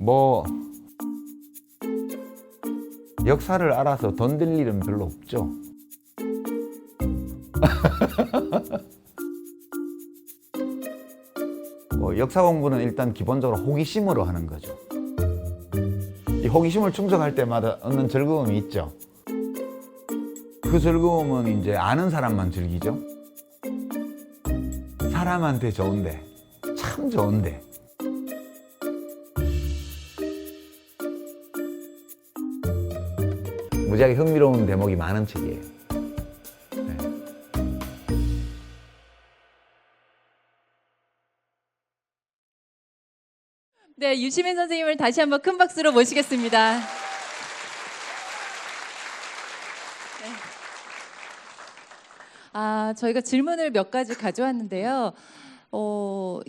뭐 역사를 알아서 돈 될 일은 별로 없죠. 역사 공부는 일단 기본적으로 호기심으로 하는 거죠. 이 호기심을 충족할 때마다 얻는 즐거움이 있죠. 그 즐거움은 이제 아는 사람만 즐기죠. 사람한테 좋은데, 참 좋은데. 무지하게 흥미로운 대목이 많은 책이에요. 네. 네, 유시민 선생님을 다시 한번 큰 박수로 모시겠습니다. 네. 저희가 질문을 몇 가지 가져왔는데요.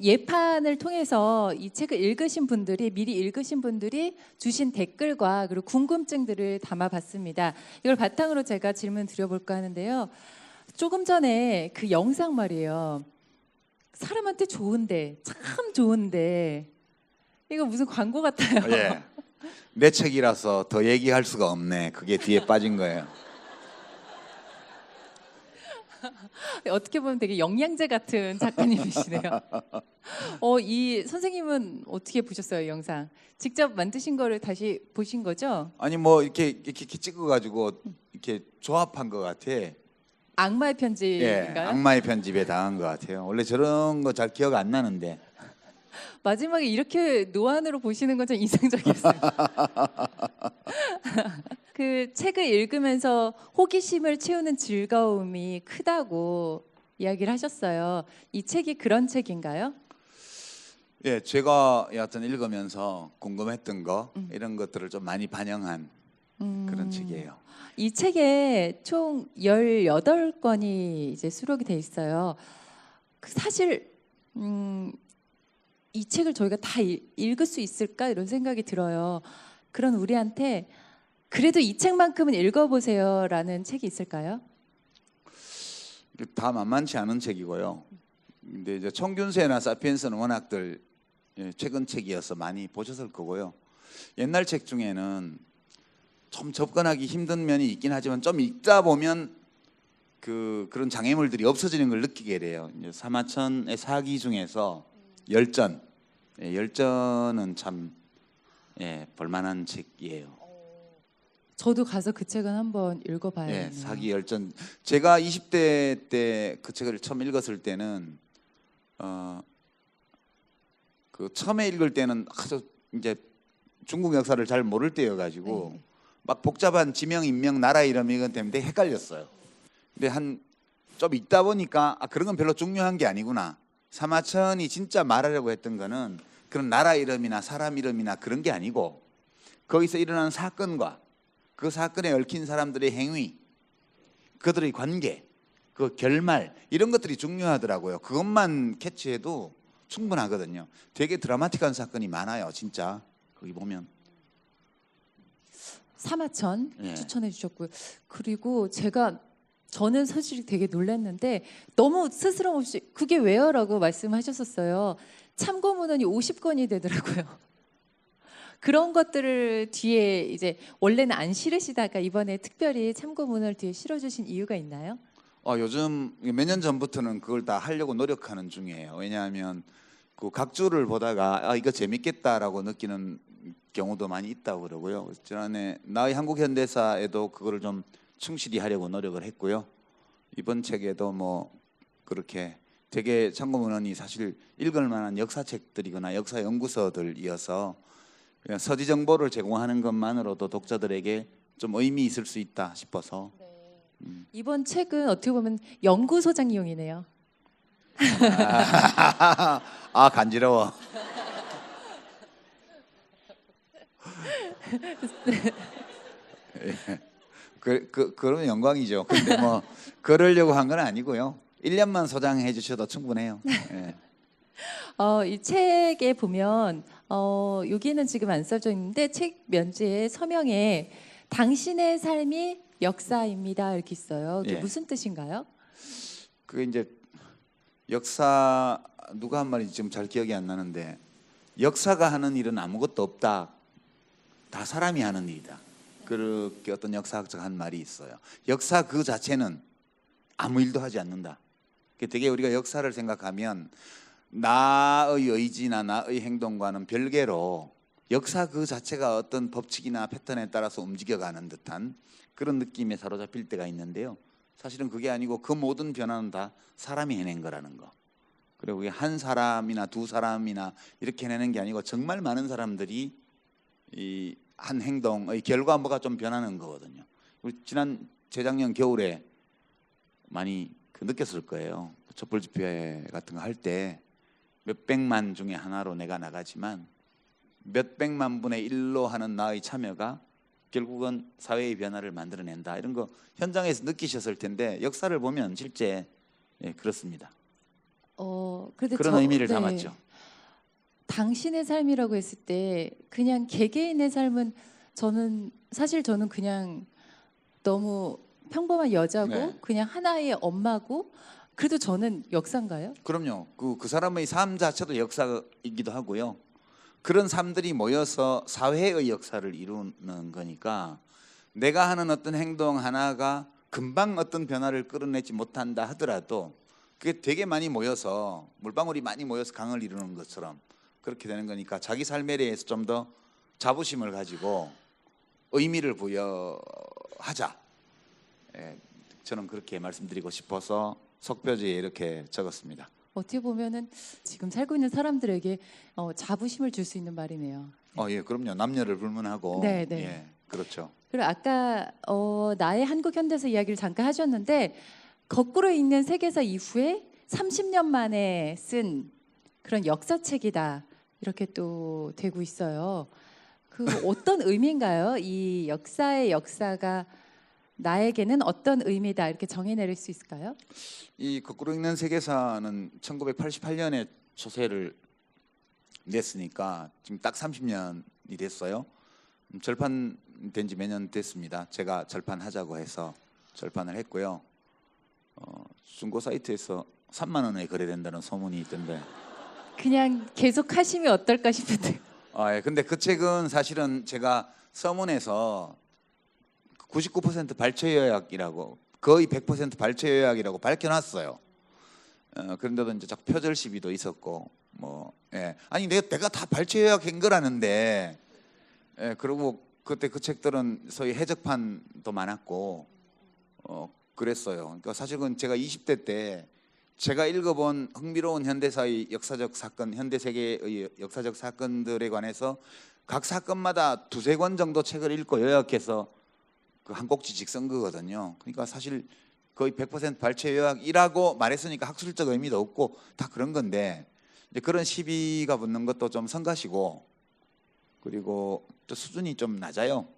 예판을 통해서 이 책을 읽으신 분들이 미리 읽으신 분들이 주신 댓글과 그리고 궁금증들을 담아봤습니다. 이걸 바탕으로 제가 질문 드려볼까 하는데요. 조금 전에 그 영상 말이에요. 사람한테 좋은데, 참 좋은데 이거 무슨 광고 같아요. 예. 내 책이라서 더 얘기할 수가 없네. 그게 뒤에 빠진 거예요. 어떻게 보면 되게 영양제 같은 작가님이시네요. 이 선생님은 어떻게 보셨어요, 이 영상? 직접 만드신 거를 다시 보신 거죠? 아니 뭐 이렇게 찍어가지고 이렇게 조합한 것 같아. 악마의 예, 편지인가요? 악마의 편집에 당한 것 같아요. 원래 저런 거 잘 기억 안 나는데. 마지막에 이렇게 노안으로 보시는 건 좀 이상적이었어요. 그 책을 읽으면서 호기심을 채우는 즐거움이 크다고 이야기를 하셨어요. 이 책이 그런 책인가요? 예, 제가 여하튼 읽으면서 궁금했던 거 이런 것들을 좀 많이 반영한 그런 책이에요. 이 책에 총 18권이 이제 수록이 돼 있어요. 사실 이 책을 저희가 다 읽을 수 있을까 이런 생각이 들어요. 그런 우리한테 그래도 이 책만큼은 읽어보세요라는 책이 있을까요? 다 만만치 않은 책이고요. 근데 이제 청균세나 사피엔스는 워낙들 최근 책이어서 많이 보셨을 거고요. 옛날 책 중에는 좀 접근하기 힘든 면이 있긴 하지만 좀 읽다 보면 그런 장애물들이 없어지는 걸 느끼게 돼요. 이제 사마천의 사기 중에서 열전, 열전은 참 볼만한 책이에요. 저도 가서 그 책은 한번 읽어봐야겠네요. 사기 열전. 제가 20대 때 그 책을 처음 읽었을 때는 그 처음에 읽을 때는 아주 이제 중국 역사를 잘 모를 때여가지고 막 복잡한 지명, 인명, 나라 이름 이건 때문에 헷갈렸어요. 근데 한 좀 읽다 보니까 그런 건 별로 중요한 게 아니구나. 사마천이 진짜 말하려고 했던 거는 그런 나라 이름이나 사람 이름이나 그런 게 아니고 거기서 일어난 사건과 그 사건에 얽힌 사람들의 행위, 그들의 관계, 그 결말 이런 것들이 중요하더라고요. 그것만 캐치해도 충분하거든요. 되게 드라마틱한 사건이 많아요, 진짜. 거기 보면. 사마천 추천해 주셨고요. 그리고 저는 사실 되게 놀랐는데 너무 스스럼 없이 그게 왜요? 라고 말씀하셨었어요. 참고문헌이 50권이 되더라고요. 그런 것들을 뒤에 이제 원래는 안 실으시다가 이번에 특별히 참고문헌을 뒤에 실어주신 이유가 있나요? 요즘 몇 년 전부터는 그걸 다 하려고 노력하는 중이에요. 왜냐하면 그 각주를 보다가 이거 재밌겠다라고 느끼는 경우도 많이 있다고 그러고요. 지난해 나의 한국 현대사에도 그거를 좀 충실히 하려고 노력을 했고요. 이번 책에도 뭐 그렇게 되게 참고문헌이 사실 읽을 만한 역사책들이거나 역사 연구서들이어서 그냥 서지 정보를 제공하는 것만으로도 독자들에게 좀 의미 있을 수 있다 싶어서. 이번 책은 어떻게 보면 연구소장용이네요. 간지러워. 그러면 영광이죠. 근데 뭐 그러려고 한 건 아니고요. 1년만 소장해 주셔도 충분해요. 예. 이 책에 보면 여기는 지금 안 써져 있는데 책 면지에 서명에 당신의 삶이 역사입니다 이렇게 있어요. 이게 무슨 뜻인가요? 그게 이제 역사 누가 한 말인지 지금 잘 기억이 안 나는데 역사가 하는 일은 아무것도 없다. 다 사람이 하는 일이다. 그렇게 어떤 역사학자가 한 말이 있어요. 역사 그 자체는 아무 일도 하지 않는다. 되게 우리가 역사를 생각하면 나의 의지나 나의 행동과는 별개로 역사 그 자체가 어떤 법칙이나 패턴에 따라서 움직여가는 듯한 그런 느낌에 사로잡힐 때가 있는데요. 사실은 그게 아니고 그 모든 변화는 다 사람이 해낸 거라는 거. 그리고 그게 한 사람이나 두 사람이나 이렇게 해내는 게 아니고 정말 많은 사람들이 이 한 행동의 결과물가 좀 변하는 거거든요. 우리 지난 재작년 겨울에 많이 느꼈을 거예요. 촛불 집회 같은 거 할 때 몇백만 중에 하나로 내가 나가지만 몇백만 분의 1로 하는 나의 참여가 결국은 사회의 변화를 만들어낸다. 이런 거 현장에서 느끼셨을 텐데 역사를 보면 실제 그렇습니다. 그런데 그런 의미를 담았죠. 당신의 삶이라고 했을 때 그냥 개개인의 삶은 저는 그냥 너무 평범한 여자고 네. 그냥 하나의 엄마고 그래도 저는 역사인가요? 그럼요. 그 사람의 삶 자체도 역사이기도 하고요. 그런 삶들이 모여서 사회의 역사를 이루는 거니까 내가 하는 어떤 행동 하나가 금방 어떤 변화를 끌어내지 못한다 하더라도 그게 되게 많이 모여서 물방울이 많이 모여서 강을 이루는 것처럼 그렇게 되는 거니까 자기 삶에 대해서 좀 더 자부심을 가지고 의미를 부여하자. 저는 그렇게 말씀드리고 싶어서 석표지에 이렇게 적었습니다. 어떻게 보면은 지금 살고 있는 사람들에게 자부심을 줄 수 있는 말이네요. 예, 그럼요. 남녀를 불문하고. 네, 네. 예, 그렇죠. 그리고 아까 나의 한국 현대사 이야기를 잠깐 하셨는데 거꾸로 읽는 세계사 이후에 30년 만에 쓴 그런 역사책이다 이렇게 또 되고 있어요. 그 어떤 의미인가요? 이 역사의 역사가 나에게는 어떤 의미다 이렇게 정해내릴 수 있을까요? 이 거꾸로 읽는 세계사는 1988년에 초세를 냈으니까 지금 딱 30년이 됐어요. 절판된 지 몇 년 됐습니다. 제가 절판하자고 해서 절판을 했고요. 중고 사이트에서 3만 원에 거래된다는 소문이 있던데. 그냥 계속 하시면 어떨까 싶은데. 예. 근데 그 책은 사실은 제가 서문에서 99% 발췌 요약이라고 거의 100% 발췌 요약이라고 밝혀놨어요. 그런데도 이제 자꾸 표절 시비도 있었고 아니 내가 다 발췌 요약한 거라는데 그리고 그때 그 책들은 소위 해적판도 많았고 그랬어요. 그러니까 사실은 제가 20대 때 제가 읽어본 흥미로운 현대사의 역사적 사건, 현대 세계의 역사적 사건들에 관해서 각 사건마다 두세 권 정도 책을 읽고 요약해서 그 한 꼭지씩 쓴 거거든요. 그러니까 사실 거의 100% 발췌 요약이라고 말했으니까 학술적 의미도 없고 다 그런 건데 이제 그런 시비가 붙는 것도 좀 성가시고 그리고 또 수준이 좀 낮아요.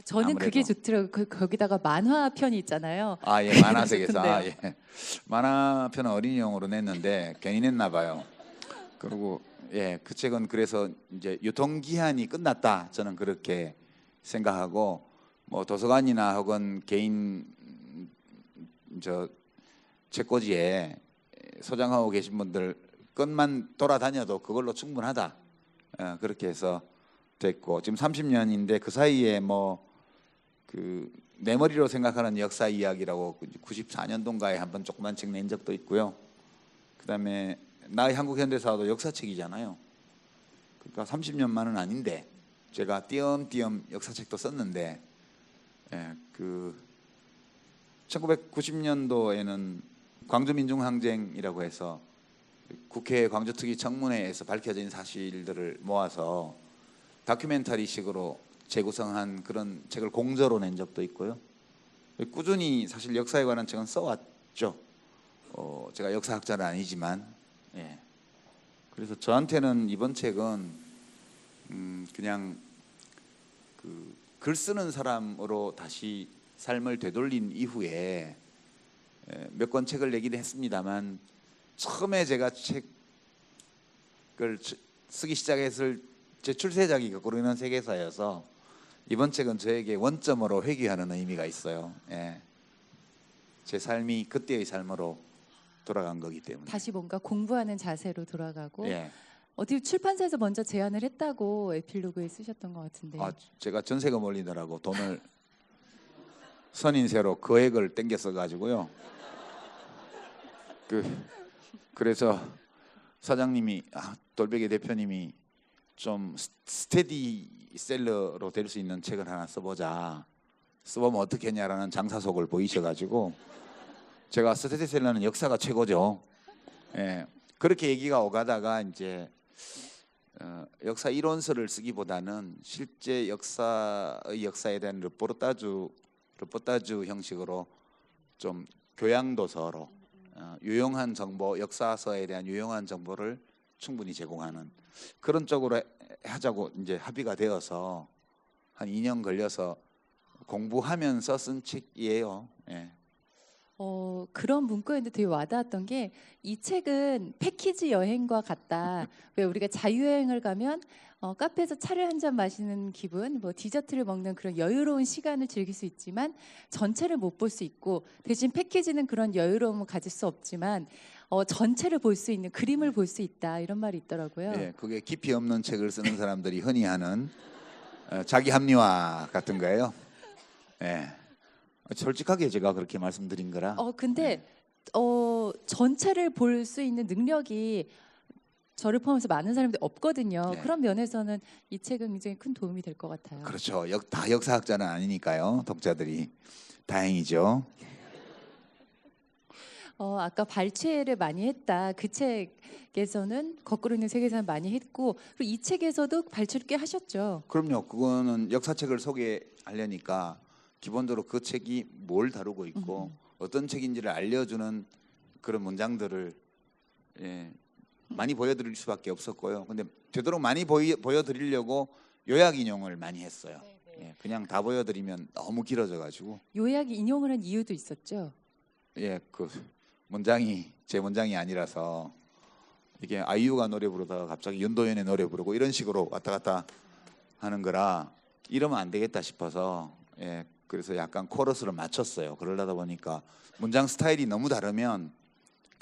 저는 아무래도. 그게 좋더라고요. 거기다가 만화 편이 있잖아요. 예, 만화책에서 좋던데요. 예. 만화편은 어린이용으로 냈는데 괜히 냈나 봐요. 그리고 그 책은 그래서 이제 유통기한이 끝났다. 저는 그렇게 생각하고 뭐 도서관이나 혹은 개인 책꽂이에 소장하고 계신 분들 것만 돌아다녀도 그걸로 충분하다. 그렇게 해서 됐고 지금 30년인데 그 사이에 내 머리로 생각하는 역사 이야기라고 94년도인가에 한번 조그만 책 낸 적도 있고요. 그다음에 나의 한국 현대사도 역사책이잖아요. 그러니까 30년만은 아닌데 제가 띄엄띄엄 역사책도 썼는데 1990년도에는 광주민중항쟁이라고 해서 국회 광주특위 청문회에서 밝혀진 사실들을 모아서 다큐멘터리식으로 재구성한 그런 책을 공저로 낸 적도 있고요. 꾸준히 사실 역사에 관한 책은 써왔죠. 제가 역사학자는 아니지만 그래서 저한테는 이번 책은 그냥 글 쓰는 사람으로 다시 삶을 되돌린 이후에 몇 권 책을 내긴 했습니다만 처음에 제가 책을 쓰기 시작했을 제 출세작이 거꾸로 있는 세계사여서 이번 책은 저에게 원점으로 회귀하는 의미가 있어요. 제 삶이 그때의 삶으로 돌아간 거기 때문에 다시 뭔가 공부하는 자세로 돌아가고 어디 출판사에서 먼저 제안을 했다고 에필로그에 쓰셨던 것 같은데. 아, 제가 전세금 올리느라고 돈을 선인세로 거액을 땡겼어 가지고요. 그래서 사장님이 돌베개 대표님이 좀 스테디셀러로 될 수 있는 책을 하나 써보자. 써보면 어떻겠냐라는 장사속을 보이셔가지고 제가 스테디셀러는 역사가 최고죠. 예, 그렇게 얘기가 오가다가 이제 역사 이론서를 쓰기보다는 실제 역사에 대한 르포르타주 형식으로 좀 교양도서로 유용한 정보, 역사서에 대한 유용한 정보를 충분히 제공하는 그런 쪽으로 하자고 이제 합의가 되어서 한 2년 걸려서 공부하면서 쓴 책이에요. 예. 그런 문구였는데 되게 와닿았던 게 이 책은 패키지 여행과 같다. 왜 우리가 자유여행을 가면 카페에서 차를 한 잔 마시는 기분, 뭐 디저트를 먹는 그런 여유로운 시간을 즐길 수 있지만 전체를 못 볼 수 있고 대신 패키지는 그런 여유로움을 가질 수 없지만 전체를 볼 수 있는 그림을 볼 수 있다 이런 말이 있더라고요. 예, 그게 깊이 없는 책을 쓰는 사람들이 흔히 하는 자기 합리화 같은 거예요. 예. 솔직하게 제가 그렇게 말씀드린 거라. 근데 전체를 볼 수 있는 능력이 저를 포함해서 많은 사람들이 없거든요. 네. 그런 면에서는 이 책은 굉장히 큰 도움이 될 것 같아요. 그렇죠. 다 역사학자는 아니니까요. 독자들이 다행이죠. 아까 발췌를 많이 했다. 그 책에서는 거꾸로 있는 세계사는 많이 했고 그리고 이 책에서도 발췌를 꽤 하셨죠. 그럼요. 그거는 역사책을 소개하려니까 기본적으로 그 책이 뭘 다루고 있고 어떤 책인지를 알려주는 그런 문장들을 많이 보여드릴 수밖에 없었고요. 근데 되도록 많이 보여드리려고 요약 인용을 많이 했어요. 예, 그냥 다 보여드리면 너무 길어져가지고. 요약 인용을 한 이유도 있었죠. 예, 그 문장이 제 문장이 아니라서 이게 아이유가 노래 부르다가 갑자기 윤도현의 노래 부르고 이런 식으로 왔다 갔다 하는 거라 이러면 안 되겠다 싶어서 예, 그래서 약간 코러스를 맞췄어요. 그러다 보니까 문장 스타일이 너무 다르면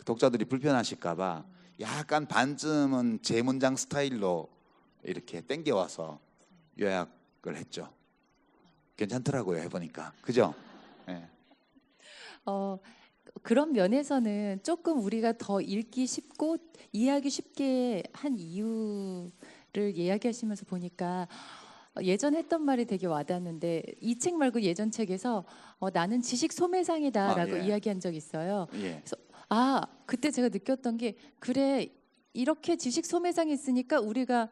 독자들이 불편하실까봐 약간 반쯤은 제 문장 스타일로 이렇게 땡겨와서 요약을 했죠. 괜찮더라고요 해보니까. 그죠? 예. 그런 면에서는 조금 우리가 더 읽기 쉽고 이해하기 쉽게 한 이유를 이야기하시면서 보니까 예전 했던 말이 되게 와닿는데 이 책 말고 예전 책에서 나는 지식 소매상이다라고 예. 이야기한 적이 있어요. 예. 그래서 그때 제가 느꼈던 게 그래 이렇게 지식 소매상이 있으니까 우리가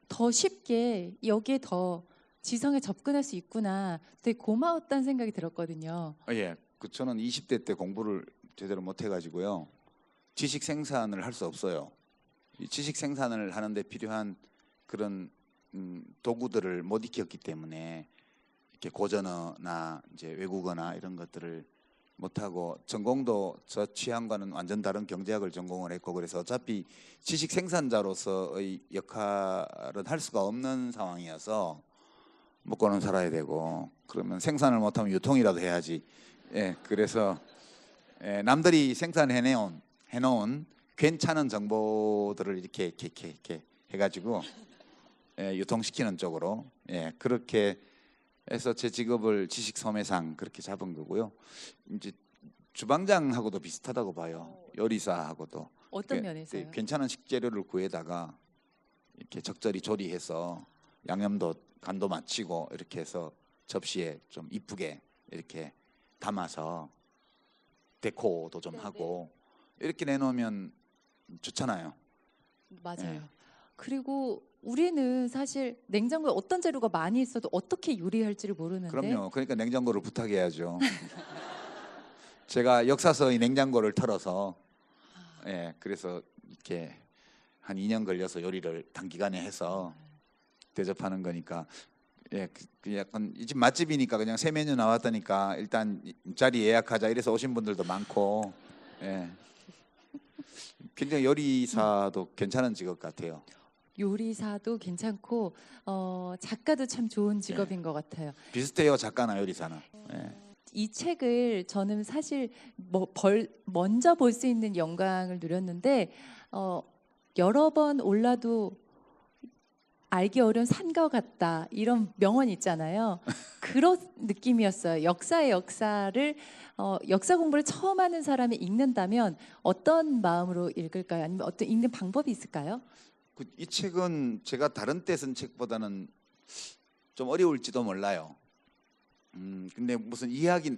더 쉽게 여기에 더 지성에 접근할 수 있구나. 되게 고마웠다는 생각이 들었거든요. 예. 저는 20대 때 공부를 제대로 못 해가지고요. 지식 생산을 할 수 없어요. 이 지식 생산을 하는데 필요한 그런 도구들을 못 익혔기 때문에 이렇게 고전어나 이제 외국어나 이런 것들을 못하고 전공도 저 취향과는 완전 다른 경제학을 전공을 했고 그래서 어차피 지식 생산자로서의 역할은 할 수가 없는 상황이어서 먹고는 살아야 되고 그러면 생산을 못하면 유통이라도 해야지. 예, 그래서 남들이 해놓은 괜찮은 정보들을 이렇게 해가지고 유통시키는 쪽으로 그렇게 해서 제 직업을 지식 소매상 그렇게 잡은 거고요. 이제 주방장하고도 비슷하다고 봐요. 요리사하고도 어떤 면에서요? 괜찮은 식재료를 구해다가 이렇게 적절히 조리해서 양념도 간도 맞추고 이렇게 해서 접시에 좀 이쁘게 이렇게 담아서 데코도 좀 하고 이렇게 내놓으면 좋잖아요. 맞아요. 그리고 우리는 사실 냉장고에 어떤 재료가 많이 있어도 어떻게 요리할지를 모르는데. 그럼요. 그러니까 냉장고를 부탁해야죠. 제가 역사서의 냉장고를 털어서 그래서 이렇게 한 2년 걸려서 요리를 단기간에 해서 대접하는 거니까 약간 이 집 맛집이니까 그냥 새 메뉴 나왔다니까 일단 자리 예약하자 이래서 오신 분들도 많고 굉장히 요리사도 괜찮은 직업 같아요. 요리사도 괜찮고 작가도 참 좋은 직업인 것 같아요. 비슷해요 작가나 요리사는. 이 책을 저는 사실 먼저 볼 수 있는 영광을 누렸는데 여러 번 올라도 알기 어려운 산과 같다 이런 명언 있잖아요. 그런 느낌이었어요. 역사의 역사를 역사 공부를 처음 하는 사람이 읽는다면 어떤 마음으로 읽을까요? 아니면 어떤 읽는 방법이 있을까요? 이 책은 제가 다른 때 쓴 책보다는 좀 어려울지도 몰라요. 근데 무슨 이해하기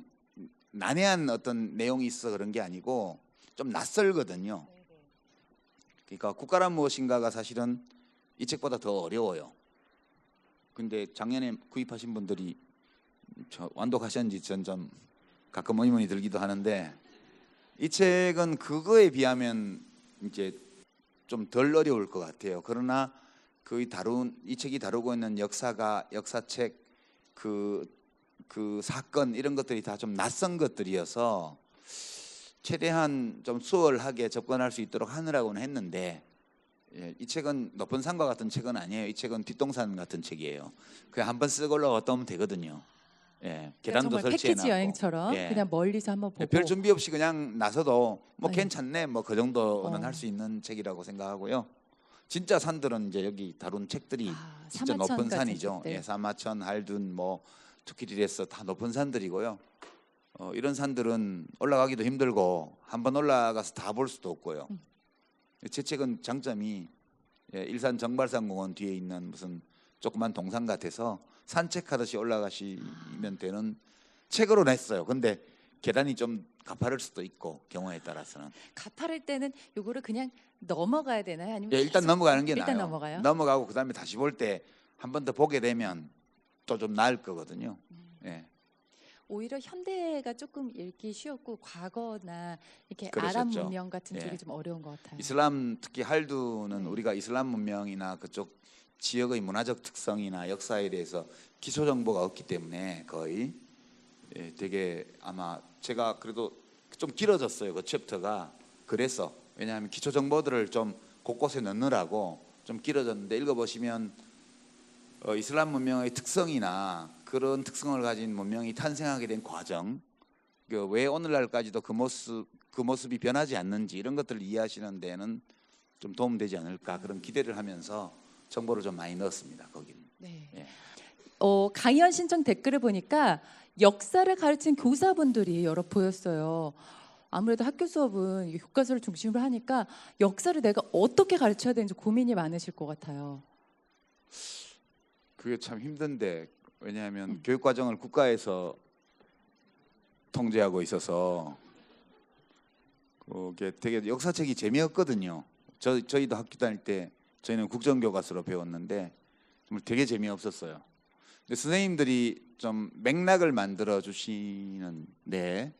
난해한 어떤 내용이 있어 그런 게 아니고 좀 낯설거든요. 그러니까 국가란 무엇인가가 사실은 이 책보다 더 어려워요. 근데 작년에 구입하신 분들이 완독하셨는지 전 좀 가끔 의문이 들기도 하는데, 이 책은 그거에 비하면 이제 좀 덜 어려울 것 같아요. 그러나 이 책이 다루고 있는 역사가 역사책 그 사건 이런 것들이 다 좀 낯선 것들이어서 최대한 좀 수월하게 접근할 수 있도록 하느라고는 했는데, 이 책은 높은 산과 같은 책은 아니에요. 이 책은 뒷동산 같은 책이에요. 그냥 한번 쓰고 올라갔다 오면 되거든요. 계단도 정말 설치해 패키지 놨고. 여행처럼 그냥 멀리서 한번 보고 별 준비 없이 그냥 나서도 뭐 네. 괜찮네 뭐 그 정도는 어. 할 수 있는 책이라고 생각하고요. 진짜 산들은 이제 여기 다룬 책들이 진짜 사마천 높은 같은 산이죠. 책들. 사마천, 할둔, 뭐 투키디레스 다 높은 산들이고요. 이런 산들은 올라가기도 힘들고 한번 올라가서 다 볼 수도 없고요. 제 책은 장점이 일산 정발산공원 뒤에 있는 무슨 조그만 동산 같아서 산책하듯이 올라가시면 되는 책으로 냈어요. 근데 계단이 좀 가파를 수도 있고 경우에 따라서는. 가파를 때는 요거를 그냥 넘어가야 되나요? 아니면 일단 계속 넘어가는 게 일단 나아요. 넘어가요? 넘어가고 그다음에 다시 볼 때 한 번 더 보게 되면 또 좀 나을 거거든요. 오히려 현대가 조금 읽기 쉬웠고 과거나 이렇게 그랬었죠. 아랍 문명 같은 예. 쪽이 좀 어려운 것 같아요. 이슬람 특히 할두는 우리가 이슬람 문명이나 그쪽 지역의 문화적 특성이나 역사에 대해서 기초 정보가 없기 때문에 거의 되게 아마 제가 그래도 좀 길어졌어요. 그 챕터가. 그래서 왜냐하면 기초 정보들을 좀 곳곳에 넣느라고 좀 길어졌는데, 읽어보시면 이슬람 문명의 특성이나 그런 특성을 가진 문명이 탄생하게 된 과정, 왜 오늘날까지도 그 모습이 변하지 않는지 이런 것들을 이해하시는 데는 좀 도움되지 않을까 그런 기대를 하면서 정보를 좀 많이 넣었습니다. 거기는. 네. 예. 강의원 신청 댓글을 보니까 역사를 가르치는 교사분들이 여러 보였어요. 아무래도 학교 수업은 이게 교과서를 중심으로 하니까 역사를 내가 어떻게 가르쳐야 되는지 고민이 많으실 것 같아요. 그게 참 힘든데, 왜냐하면 교육 과정을 국가에서 통제하고 있어서 그게 되게 역사책이 재미없거든요. 저희도 학교 다닐 때 저희는 국정교과서로 배웠는데 정말 되게 재미없었어요. 근데 선생님들이 좀 맥락을 만들어 주시는데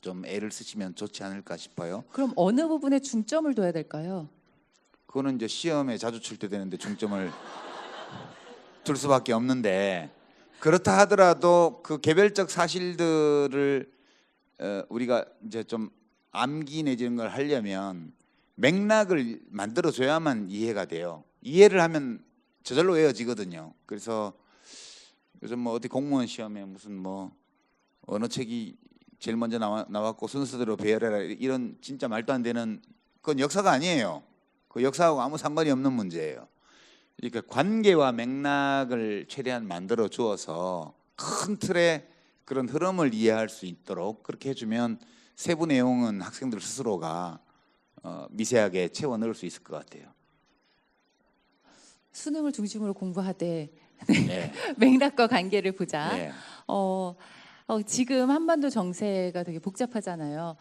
좀 애를 쓰시면 좋지 않을까 싶어요. 그럼 어느 부분에 중점을 둬야 될까요? 그거는 이제 시험에 자주 출제 되는데 중점을 둘 수밖에 없는데, 그렇다 하더라도 그 개별적 사실들을 우리가 이제 좀 암기 내지는 걸 하려면 맥락을 만들어 줘야만 이해가 돼요. 이해를 하면 저절로 외워지거든요. 그래서 요즘 뭐 어디 공무원 시험에 무슨 뭐 어느 책이 제일 먼저 나왔고 순서대로 배열해라 이런 진짜 말도 안 되는, 그건 역사가 아니에요. 그 역사하고 아무 상관이 없는 문제예요. 그러니까 관계와 맥락을 최대한 만들어 주어서 큰 틀의 그런 흐름을 이해할 수 있도록 그렇게 해주면 세부 내용은 학생들 스스로가 미세하게 채워 넣을 수 있을 것 같아요. 수능을 중심으로 공부하되 네. 맥락과 관계를 보자. 네. 지금 한반도 정세가 되게 복잡하잖아요.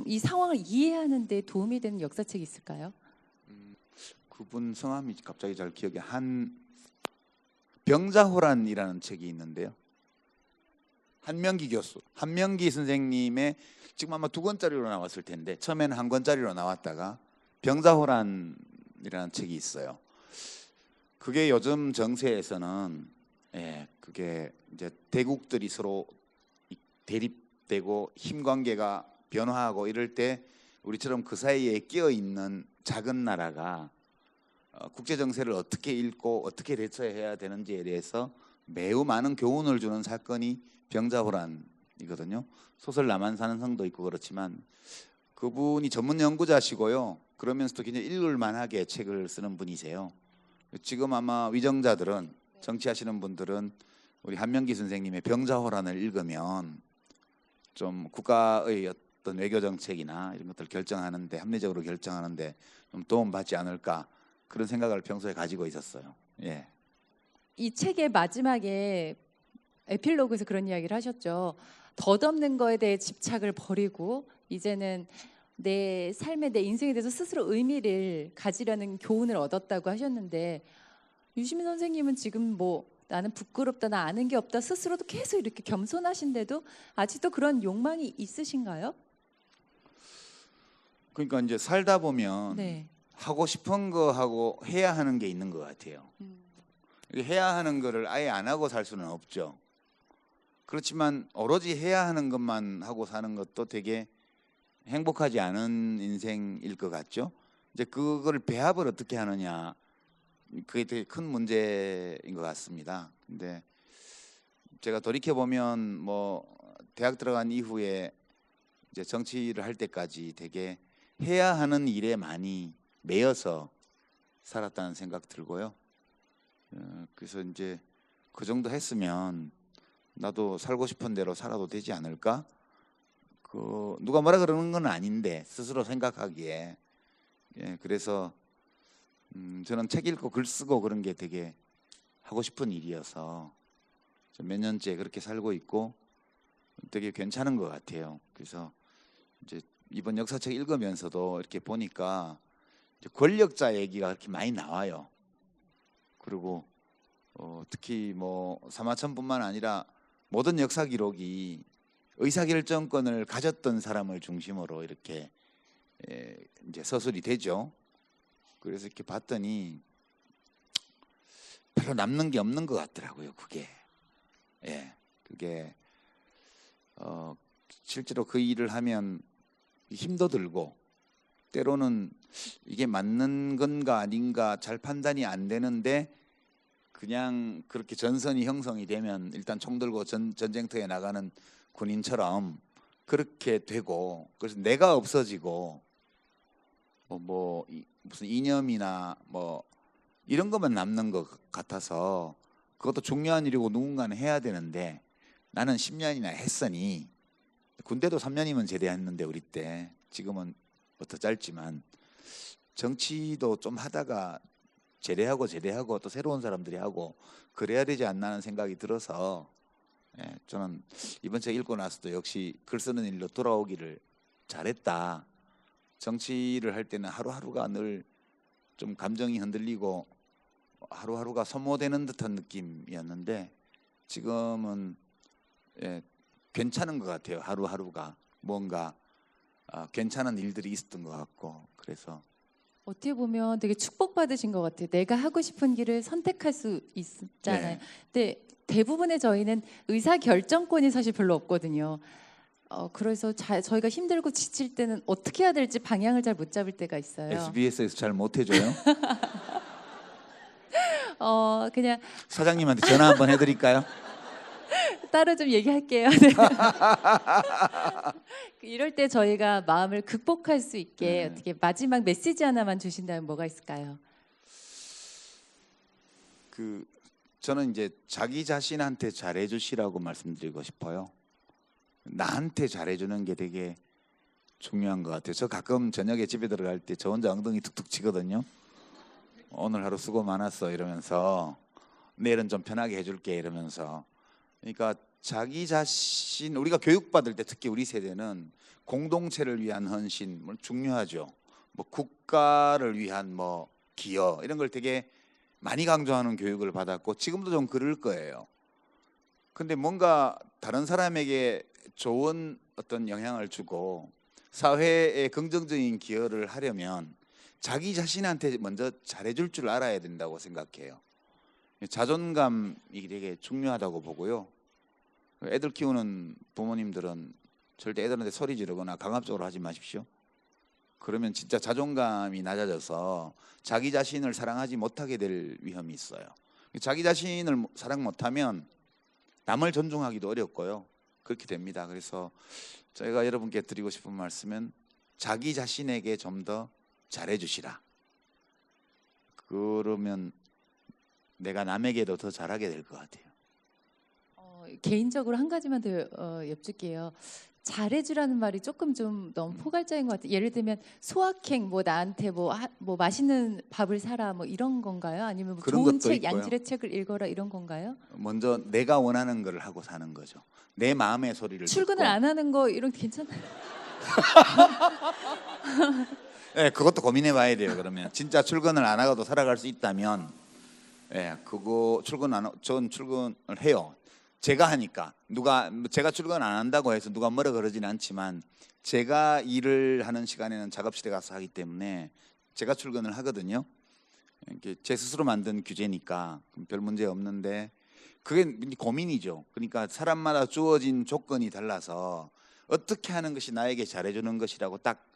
이 상황을 이해하는 데 도움이 되는 역사책이 있을까요? 그분 성함이 갑자기 잘 기억이 병자호란이라는 책이 있는데요. 한명기 교수, 한명기 선생님의 지금 아마 2권짜리로 나왔을 텐데 처음에는 1권짜리로 나왔다가 병자호란이라는 책이 있어요. 그게 요즘 정세에서는 그게 이제 대국들이 서로 대립되고 힘 관계가 변화하고 이럴 때 우리처럼 그 사이에 끼어 있는 작은 나라가 국제 정세를 어떻게 읽고 어떻게 대처해야 되는지에 대해서 매우 많은 교훈을 주는 사건이 병자호란이거든요. 소설 나만 사는 성도 있고 그렇지만 그분이 전문 연구자시고요. 그러면서도 굉장히 읽을 만하게 책을 쓰는 분이세요. 지금 아마 위정자들은 정치하시는 분들은 우리 한명기 선생님의 병자호란을 읽으면 좀 국가의 어떤 외교 정책이나 이런 것들 결정하는데 합리적으로 결정하는데 좀 도움받지 않을까 그런 생각을 평소에 가지고 있었어요. 예. 이 책의 마지막에 에필로그에서 그런 이야기를 하셨죠. 덧없는 거에 대해 집착을 버리고 이제는 내 삶에 내 인생에 대해서 스스로 의미를 가지려는 교훈을 얻었다고 하셨는데 유시민 선생님은 지금 뭐 나는 부끄럽다, 나 아는 게 없다 스스로도 계속 이렇게 겸손하신데도 아직도 그런 욕망이 있으신가요? 그러니까 이제 살다 보면 네. 하고 싶은 거 하고 해야 하는 게 있는 것 같아요. 이게 해야 하는 거를 아예 안 하고 살 수는 없죠. 그렇지만 오로지 해야 하는 것만 하고 사는 것도 되게 행복하지 않은 인생일 것 같죠. 이제 그걸 배합을 어떻게 하느냐 그게 되게 큰 문제인 것 같습니다. 근데 제가 돌이켜 보면 뭐 대학 들어간 이후에 이제 정치를 할 때까지 되게 해야 하는 일에 많이 매여서 살았다는 생각 들고요. 그래서 이제 그 정도 했으면 나도 살고 싶은 대로 살아도 되지 않을까? 그 누가 뭐라 그러는 건 아닌데 스스로 생각하기에 그래서 저는 책 읽고 글 쓰고 그런 게 되게 하고 싶은 일이어서 몇 년째 그렇게 살고 있고 되게 괜찮은 것 같아요. 그래서 이제 이번 역사책 읽으면서도 이렇게 보니까 이제 권력자 얘기가 그렇게 많이 나와요. 그리고 특히 뭐 사마천뿐만 아니라 모든 역사 기록이 의사결정권을 가졌던 사람을 중심으로 이렇게 이제 서술이 되죠. 그래서 이렇게 봤더니 별로 남는 게 없는 것 같더라고요. 그게 그게 실제로 그 일을 하면 힘도 들고 때로는 이게 맞는 건가 아닌가 잘 판단이 안 되는데 그냥 그렇게 전선이 형성이 되면 일단 총 들고 전쟁터에 나가는 군인처럼 그렇게 되고 그래서 내가 없어지고 무슨 이념이나 뭐 이런 것만 남는 것 같아서 그것도 중요한 일이고 누군가는 해야 되는데 나는 10년이나 했으니 군대도 3년이면 제대했는데 우리 때 지금은 더 짧지만 정치도 좀 하다가 제대하고 또 새로운 사람들이 하고 그래야 되지 않나 하는 생각이 들어서 저는 이번 책 읽고 나서도 역시 글 쓰는 일로 돌아오기를 잘했다. 정치를 할 때는 하루하루가 늘 좀 감정이 흔들리고 하루하루가 소모되는 듯한 느낌이었는데 지금은 괜찮은 것 같아요. 하루하루가 뭔가 괜찮은 일들이 있었던 것 같고 그래서 어떻게 보면 되게 축복받으신 것 같아요. 내가 하고 싶은 길을 선택할 수 있잖아요. 근데 대부분의 저희는 의사 결정권이 사실 별로 없거든요. 그래서 저희가 힘들고 지칠 때는 어떻게 해야 될지 방향을 잘 못 잡을 때가 있어요. SBS에서 잘 못해줘요. 그냥 사장님한테 전화 한번 해드릴까요? 따로 좀 얘기할게요. 네. 이럴 때 저희가 마음을 극복할 수 있게 어떻게 마지막 메시지 하나만 주신다면 뭐가 있을까요? 저는 이제 자기 자신한테 잘해주시라고 말씀드리고 싶어요. 나한테 잘해주는 게 되게 중요한 것 같아요. 저 가끔 저녁에 집에 들어갈 때 저 혼자 엉덩이 툭툭 치거든요. 오늘 하루 수고 많았어 이러면서 내일은 좀 편하게 해줄게 이러면서 그러니까 자기 자신 우리가 교육받을 때 특히 우리 세대는 공동체를 위한 헌신 중요하죠. 뭐 국가를 위한 뭐 기여 이런 걸 되게 많이 강조하는 교육을 받았고 지금도 좀 그럴 거예요. 근데 뭔가 다른 사람에게 좋은 어떤 영향을 주고 사회에 긍정적인 기여를 하려면 자기 자신한테 먼저 잘해줄 줄 알아야 된다고 생각해요. 자존감이 되게 중요하다고 보고요. 애들 키우는 부모님들은 절대 애들한테 소리 지르거나 강압적으로 하지 마십시오. 그러면 진짜 자존감이 낮아져서 자기 자신을 사랑하지 못하게 될 위험이 있어요. 자기 자신을 사랑 못하면 남을 존중하기도 어렵고요. 그렇게 됩니다. 그래서 저희가 여러분께 드리고 싶은 말씀은 자기 자신에게 좀 더 잘해주시라. 그러면 내가 남에게도 더 잘하게 될 것 같아요. 개인적으로 한 가지만 더 여쭐게요. 잘해주라는 말이 조금 좀 너무 포괄적인 것 같아요. 예를 들면 소확행, 뭐 나한테 뭐 맛있는 밥을 사라, 뭐 이런 건가요? 아니면 뭐 그런 좋은 것도 책, 있고요. 양질의 책을 읽어라 이런 건가요? 먼저 내가 원하는 걸 하고 사는 거죠. 내 마음의 소리를 출근을 듣고. 안 하는 거 이런 게 괜찮아요? 네, 그것도 고민해봐야 돼요. 그러면 진짜 출근을 안 하고도 살아갈 수 있다면, 그거 전 출근을 해요. 제가 하니까 제가 출근 안 한다고 해서 누가 뭐라 그러지는 않지만 제가 일을 하는 시간에는 작업실에 가서 하기 때문에 제가 출근을 하거든요. 이렇게 제 스스로 만든 규제니까 별 문제 없는데 그게 고민이죠. 그러니까 사람마다 주어진 조건이 달라서 어떻게 하는 것이 나에게 잘해주는 것이라고 딱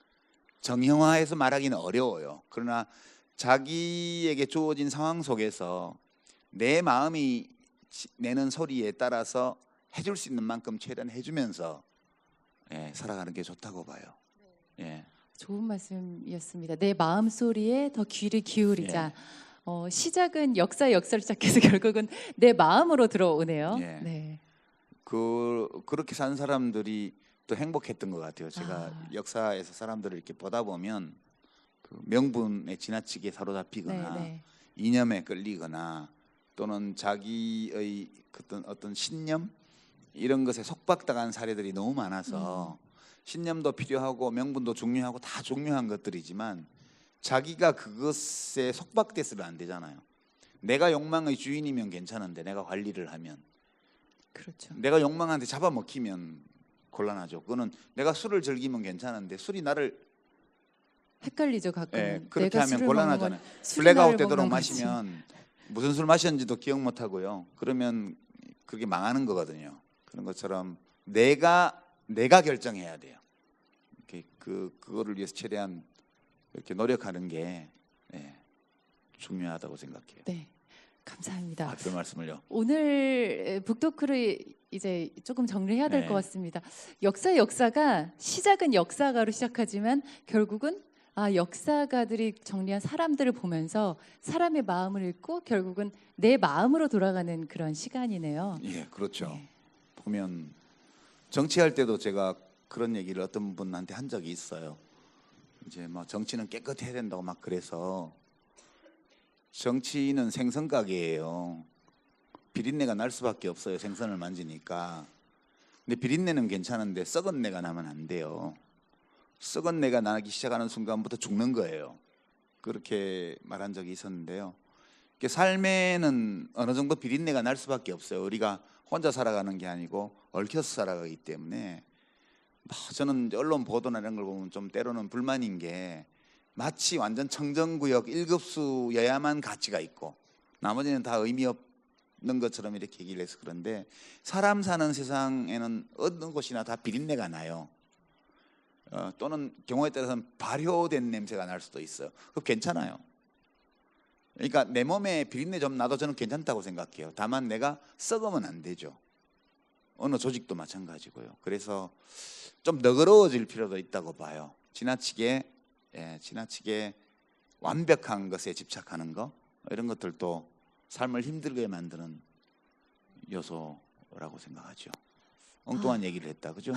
정형화해서 말하기는 어려워요. 그러나 자기에게 주어진 상황 속에서 내 마음이 내는 소리에 따라서 해줄 수 있는 만큼 최대한 해주면서 살아가는 게 좋다고 봐요. 예. 좋은 말씀이었습니다. 내 마음 소리에 더 귀를 기울이자. 시작은 역사를 시작해서 결국은 내 마음으로 들어오네요. 예. 네. 그렇게 산 사람들이 또 행복했던 것 같아요. 제가 역사에서 사람들을 이렇게 보다 보면 그 명분에 지나치게 사로잡히거나 네. 이념에 끌리거나 또는 자기의 어떤 신념 이런 것에 속박당한 사례들이 너무 많아서 신념도 필요하고 명분도 중요하고 다 중요한 것들이지만 자기가 그것에 속박돼서는 안 되잖아요. 내가 욕망의 주인이면 괜찮은데 내가 관리를 하면 그렇죠. 내가 욕망한테 잡아먹히면 곤란하죠. 그거는 내가 술을 즐기면 괜찮은데 술이 나를 헷갈리죠 가끔은. 그렇게 내가 하면 술을 곤란하잖아요. 먹는 건 술이 블랙아웃 나를 되도록 먹는 거지. 마시면 무슨 술 마셨는지도 기억 못 하고요. 그러면 그게 망하는 거거든요. 그런 것처럼 내가 결정해야 돼요. 이렇게 그거를 위해서 최대한 이렇게 노력하는 게 중요하다고 생각해요. 네, 감사합니다. 별 말씀을요. 오늘 북토크를 이제 조금 정리해야 될 네. 것 같습니다. 역사가 시작은 역사가로 시작하지만 결국은 역사가들이 정리한 사람들을 보면서 사람의 마음을 읽고 결국은 내 마음으로 돌아가는 그런 시간이네요. 예, 그렇죠. 네. 보면 정치할 때도 제가 그런 얘기를 어떤 분한테 한 적이 있어요. 이제 뭐 정치는 깨끗해야 된다고 막 그래서 정치는 생선 가게예요. 비린내가 날 수밖에 없어요. 생선을 만지니까. 근데 비린내는 괜찮은데 썩은 내가 나면 안 돼요. 썩은 내가 나기 시작하는 순간부터 죽는 거예요. 그렇게 말한 적이 있었는데요. 삶에는 어느 정도 비린내가 날 수밖에 없어요. 우리가 혼자 살아가는 게 아니고 얽혀서 살아가기 때문에 저는 언론 보도나 이런 걸 보면 좀 때로는 불만인 게 마치 완전 청정구역 1급수여야만 가치가 있고 나머지는 다 의미 없는 것처럼 이렇게 얘기를 해서 그런데 사람 사는 세상에는 어느 곳이나 다 비린내가 나요. 또는 경우에 따라서는 발효된 냄새가 날 수도 있어요. 그거 괜찮아요. 그러니까 내 몸에 비린내 좀 나도 저는 괜찮다고 생각해요. 다만 내가 썩으면 안 되죠. 어느 조직도 마찬가지고요. 그래서 좀 너그러워질 필요도 있다고 봐요. 지나치게 완벽한 것에 집착하는 거 이런 것들도 삶을 힘들게 만드는 요소라고 생각하죠. 엉뚱한 얘기를 했다, 그죠?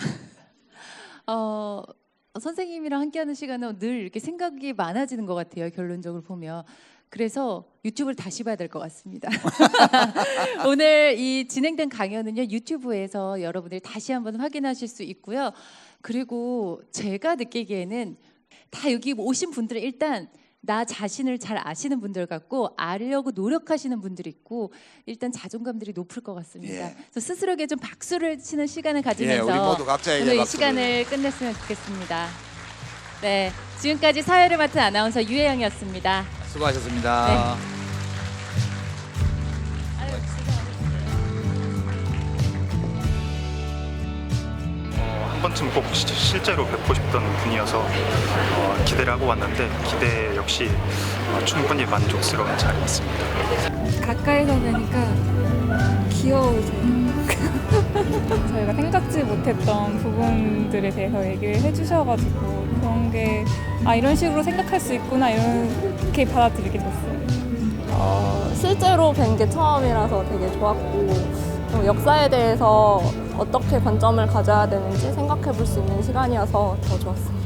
선생님이랑 함께하는 시간은 늘 이렇게 생각이 많아지는 것 같아요. 결론적으로 보면. 그래서 유튜브를 다시 봐야 될 것 같습니다. 오늘 이 진행된 강연은요 유튜브에서 여러분들이 다시 한번 확인하실 수 있고요. 그리고 제가 느끼기에는 다 여기 오신 분들은 일단 나 자신을 잘 아시는 분들 같고 알려고 노력하시는 분들이 있고 일단 자존감들이 높을 것 같습니다. 예. 그래서 스스로에게 좀 박수를 치는 시간을 가지면서 우리 모두 각자에게 오늘 이 박수를. 시간을 끝냈으면 좋겠습니다. 네, 지금까지 사회를 맡은 아나운서 유혜영이었습니다. 수고하셨습니다. 한 번쯤 꼭 실제로 뵙고 싶던 분이어서 기대를 하고 왔는데 기대 역시 충분히 만족스러운 자리였습니다. 가까이서 보니까 귀여우세요. 저희가 생각지 못한 못했던 부분들에 대해서 얘기를 해주셔가지고 그런 게 이런 식으로 생각할 수 있구나 이렇게 받아들이게 됐어요. 실제로 뵌 게 처음이라서 되게 좋았고 역사에 대해서 어떻게 관점을 가져야 되는지 생각해 볼 수 있는 시간이어서 더 좋았어요.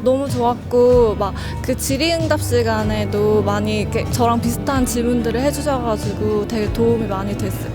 너무 좋았고 막 그 질의응답 시간에도 많이 이렇게 저랑 비슷한 질문들을 해주셔가지고 되게 도움이 많이 됐어요.